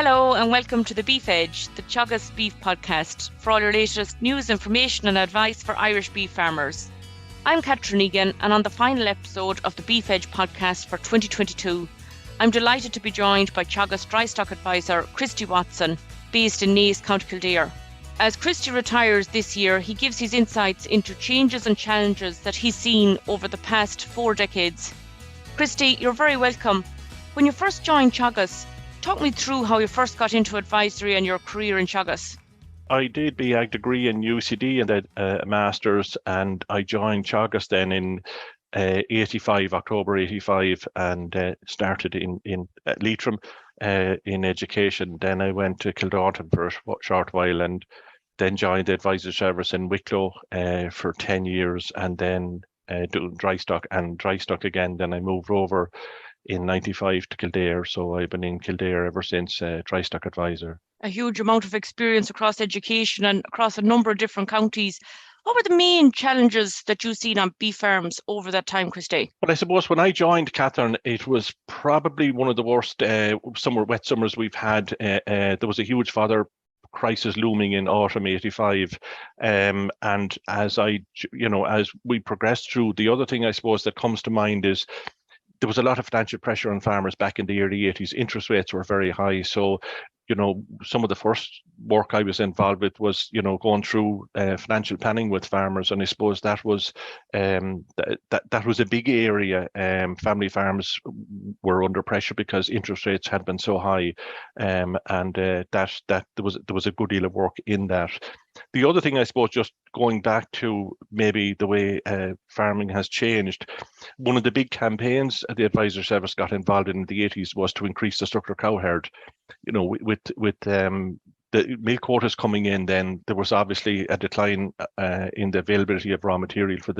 Hello and welcome to the Beef Edge, the Teagasc Beef Podcast, for all your latest news, information and advice for Irish beef farmers. I'm Catherine Egan, and on the final episode of the Beef Edge podcast for 2022, I'm delighted to be joined by Teagasc Drystock advisor Christy Watson, based in Naas, County Kildare. As Christy retires this year, he gives his insights into changes and challenges that he's seen over the past 4 decades. Christy, you're very welcome. When you first joined Teagasc, talk me through how you first got into advisory and your career in Teagasc. I did my ag degree in UCD and then a master's, and I joined Teagasc then in October 85, and started in Leitrim in education. Then I went to Kildalton for a short while, and then joined the advisory service in Wicklow for 10 years, and then doing Drystock again. Then I moved over in 95 to Kildare, so I've been in Kildare ever since, Drystock advisor. A huge amount of experience across education and across a number of different counties. What were the main challenges that you've seen on beef farms over that time, Christy? Well, I suppose when I joined, Catherine, it was probably one of the worst wet summers we've had. There was a huge fodder crisis looming in autumn 85, and as we progressed through, the other thing I suppose that comes to mind is there was a lot of financial pressure on farmers back in the early 80s. Interest rates were very high. So, some of the first work I was involved with was, going through financial planning with farmers. And I suppose that was that was a big area. Family farms were under pressure because interest rates had been so high. There was a good deal of work in that. The other thing, I suppose, just going back to maybe the way farming has changed, one of the big campaigns the advisor service got involved in the 80s was to increase the structural cow herd. With the milk quotas coming in, then there was obviously a decline in the availability of raw material for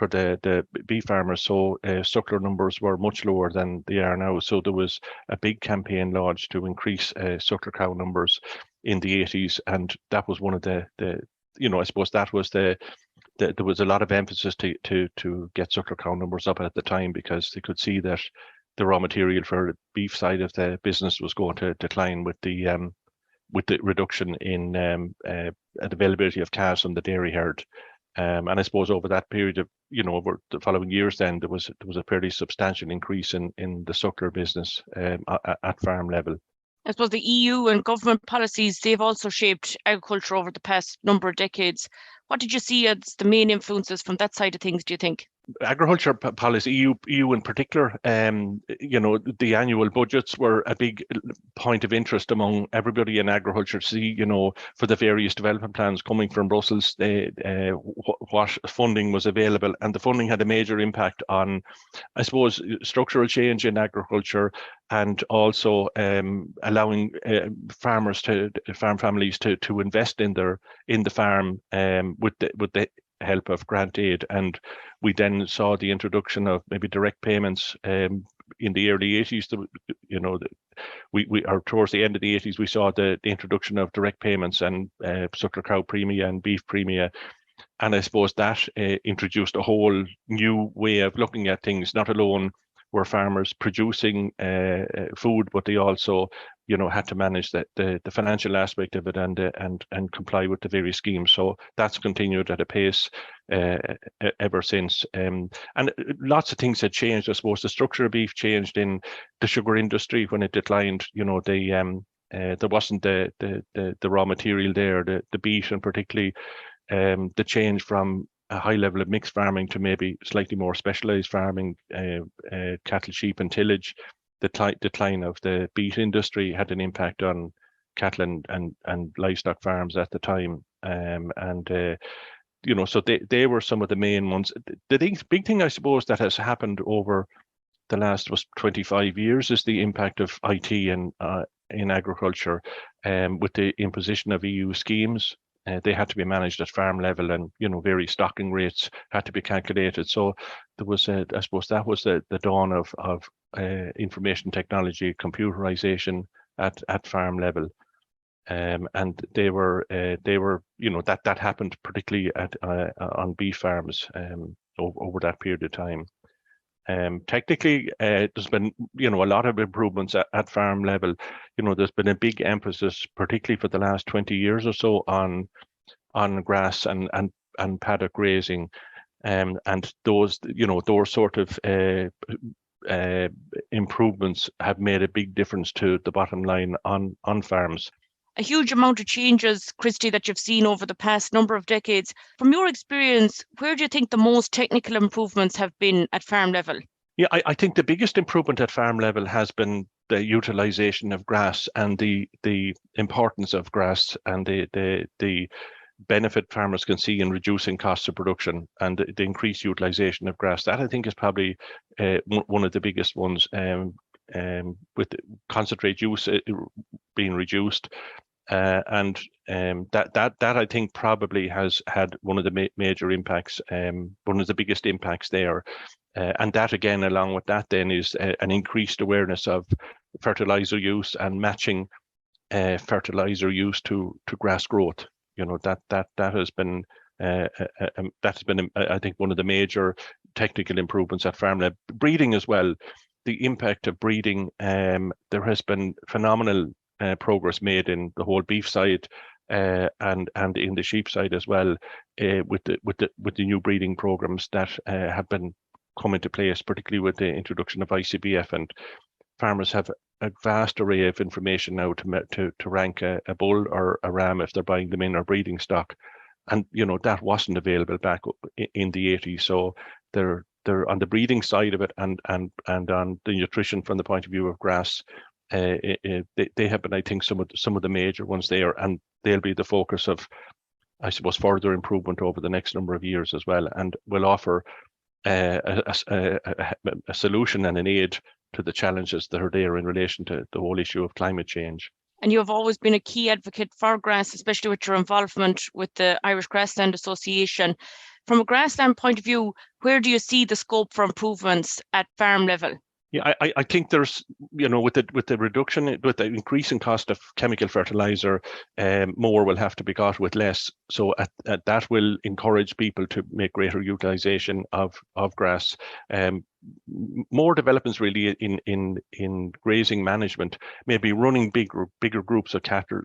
the beef farmers. So suckler numbers were much lower than they are now. So there was a big campaign launched to increase suckler cow numbers in the 80s, and that was one of the I suppose that was there was a lot of emphasis to get suckler cow numbers up at the time, because they could see that the raw material for the beef side of the business was going to decline with the reduction in availability of calves on the dairy herd. And I suppose over that period of, over the following years, then there was a fairly substantial increase in the suckler business at farm level. I suppose the EU and government policies, they've also shaped agriculture over the past number of decades. What did you see as the main influences from that side of things, do you think? Agriculture policy, EU in particular, the annual budgets were a big point of interest among everybody in agriculture to see, for the various development plans coming from Brussels, what funding was available. And the funding had a major impact on, I suppose, structural change in agriculture, and also allowing farm families to invest in the farm with the help of grant aid. And we then saw the introduction of maybe direct payments in the early 80s. Towards the end of the 80s, we saw the introduction of direct payments and suckler cow premia and beef premia. And I suppose that introduced a whole new way of looking at things. Not alone were farmers producing food, but they also had to manage the financial aspect of it and comply with the various schemes. So that's continued at a pace ever since. And lots of things had changed. I suppose the structure of beef changed in the sugar industry when it declined. There wasn't the raw material there, the beet, and particularly the change from a high level of mixed farming to maybe slightly more specialized farming, cattle, sheep and tillage. The decline of the beet industry had an impact on cattle and livestock farms at the time. So they were some of the main ones. The big thing, I suppose, that has happened over the last 25 years is the impact of IT in agriculture, with the imposition of EU schemes. They had to be managed at farm level, and various stocking rates had to be calculated. So there was, I suppose, that was the dawn of information technology, computerization at farm level, and they were that happened particularly on beef farms over that period of time. Technically, there's been, a lot of improvements at farm level. There's been a big emphasis, particularly for the last 20 years or so, on grass and paddock grazing, and those sort of improvements have made a big difference to the bottom line on farms. A huge amount of changes, Christy, that you've seen over the past number of decades. From your experience, where do you think the most technical improvements have been at farm level? Yeah, I think the biggest improvement at farm level has been the utilization of grass and the importance of grass and the benefit farmers can see in reducing costs of production and the increased utilization of grass. That I think is probably one of the biggest ones, with concentrate use being reduced. And that I think probably has had one of the major impacts, one of the biggest impacts there. And that again, along with that then is an increased awareness of fertilizer use and matching fertilizer use to grass growth. That has been I think one of the major technical improvements at farmland. Breeding as well, the impact of breeding. There has been phenomenal progress made in the whole beef side and in the sheep side as well, with the new breeding programs that have been come into place, particularly with the introduction of ICBF, and farmers have a vast array of information now to rank a bull or a ram if they're buying them in or breeding stock, and that wasn't available back in the 80s. So they're on the breeding side of it and on the nutrition from the point of view of grass. They have been, I think, some of the major ones there, and they'll be the focus of, I suppose, further improvement over the next number of years as well, and will offer a solution and an aid to the challenges that are there in relation to the whole issue of climate change. And you have always been a key advocate for grass, especially with your involvement with the Irish Grassland Association. From a grassland point of view, where do you see the scope for improvements at farm level? Yeah, I think there's, with the reduction, with the increasing cost of chemical fertilizer, more will have to be got with less. So that will encourage people to make greater utilization of grass. More developments really in grazing management, maybe running bigger groups of cattle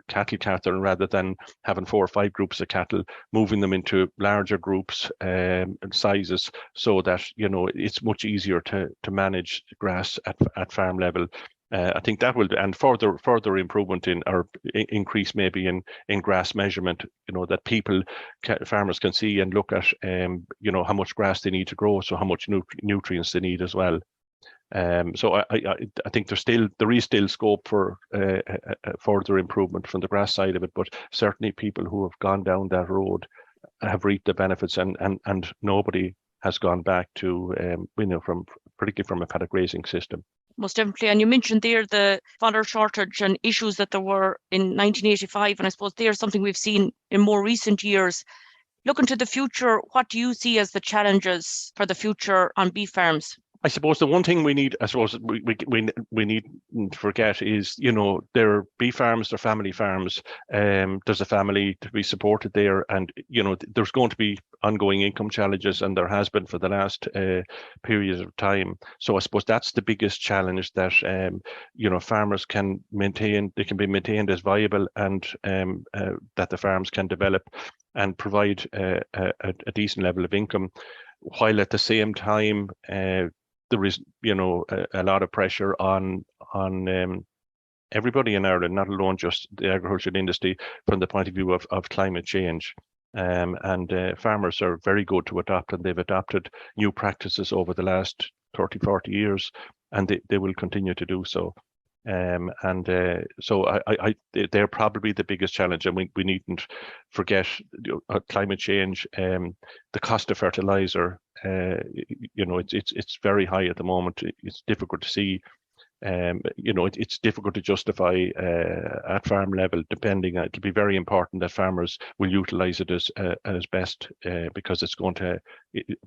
rather than having 4 or 5 groups of cattle, moving them into larger groups and sizes, so that it's much easier to manage grass at farm level. I think that will, and further improvement in, or increase maybe in grass measurement, that farmers can see and look at, how much grass they need to grow, so how much nutrients they need as well. So I think there is still scope for further improvement from the grass side of it, but certainly people who have gone down that road have reaped the benefits, and nobody has gone back to, particularly from a paddock grazing system. Most definitely. And you mentioned there the fodder shortage and issues that there were in 1985. And I suppose there's something we've seen in more recent years. Looking to the future, what do you see as the challenges for the future on beef farms? I suppose the one thing we need, we need to forget is, they're beef farms, they're family farms. There's a family to be supported there, and there's going to be ongoing income challenges, and there has been for the last period of time. So I suppose that's the biggest challenge, that farmers can maintain. They can be maintained as viable, and that the farms can develop and provide a decent level of income, while at the same time there is, a lot of pressure on everybody in Ireland, not alone just the agricultural industry, from the point of view of climate change. And farmers are very good to adopt, and they've adopted new practices over the last 30, 40 years, and they will continue to do so. So they're probably the biggest challenge, and we needn't forget climate change. The cost of fertilizer, it's very high at the moment. It's difficult to see. It's difficult to justify at farm level. It'll be very important that farmers will utilize it as best, because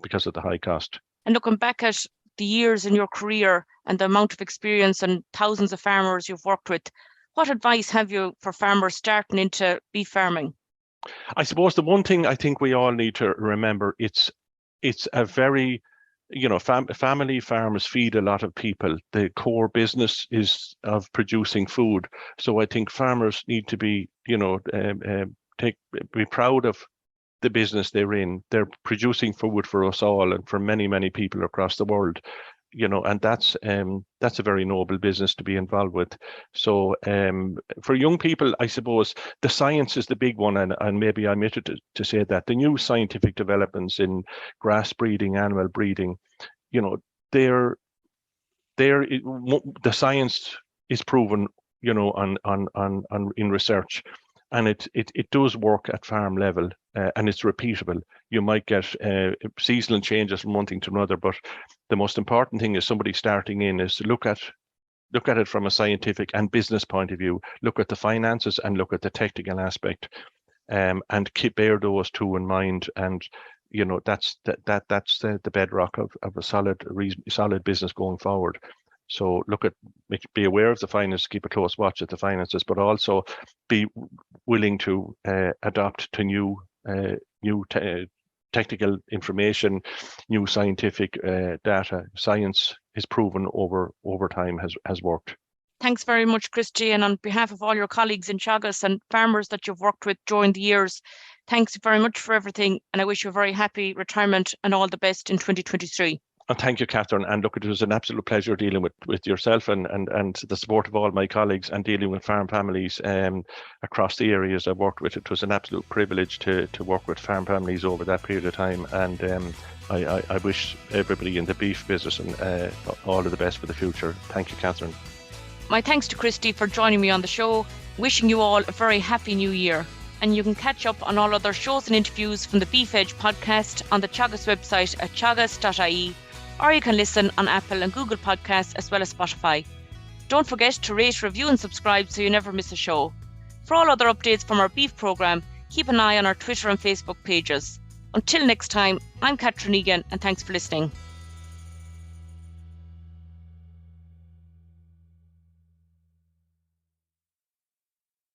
because of the high cost. And looking back at the years in your career and the amount of experience and thousands of farmers you've worked with, what advice have you for farmers starting into beef farming? I suppose the one thing I think we all need to remember, it's a very family farms feed a lot of people. The core business is of producing food. So I think farmers need to be, be proud of the business they're in. They're producing food for us all and for many, many people across the world. And that's a very noble business to be involved with. So for young people, I suppose the science is the big one, and maybe I omitted to say that the new scientific developments in grass breeding, animal breeding, the science is proven, on in research, and it does work at farm level, and it's repeatable. You might get seasonal changes from one thing to another, but the most important thing is somebody starting in is to look at it from a scientific and business point of view, look at the finances and look at the technical aspect, and bear those two in mind. And that's the bedrock of a solid business going forward. So be aware of the finances, keep a close watch at the finances, but also be willing to adapt to new technical information, new scientific data. Science is proven over time has worked. Thanks very much, Christy, and on behalf of all your colleagues in Teagasc and farmers that you've worked with during the years, thanks very much for everything, and I wish you a very happy retirement and all the best in 2023. And thank you, Catherine. And look, it was an absolute pleasure dealing with yourself and the support of all my colleagues and dealing with farm families across the areas I've worked with. It was an absolute privilege to work with farm families over that period of time. And I wish everybody in the beef business and all of the best for the future. Thank you, Catherine. My thanks to Christy for joining me on the show. Wishing you all a very happy new year. And you can catch up on all other shows and interviews from the Beef Edge podcast on the Teagasc website at teagasc.ie, or you can listen on Apple and Google Podcasts as well as Spotify. Don't forget to rate, review and subscribe so you never miss a show. For all other updates from our beef programme, keep an eye on our Twitter and Facebook pages. Until next time, I'm Catherine Egan, and thanks for listening.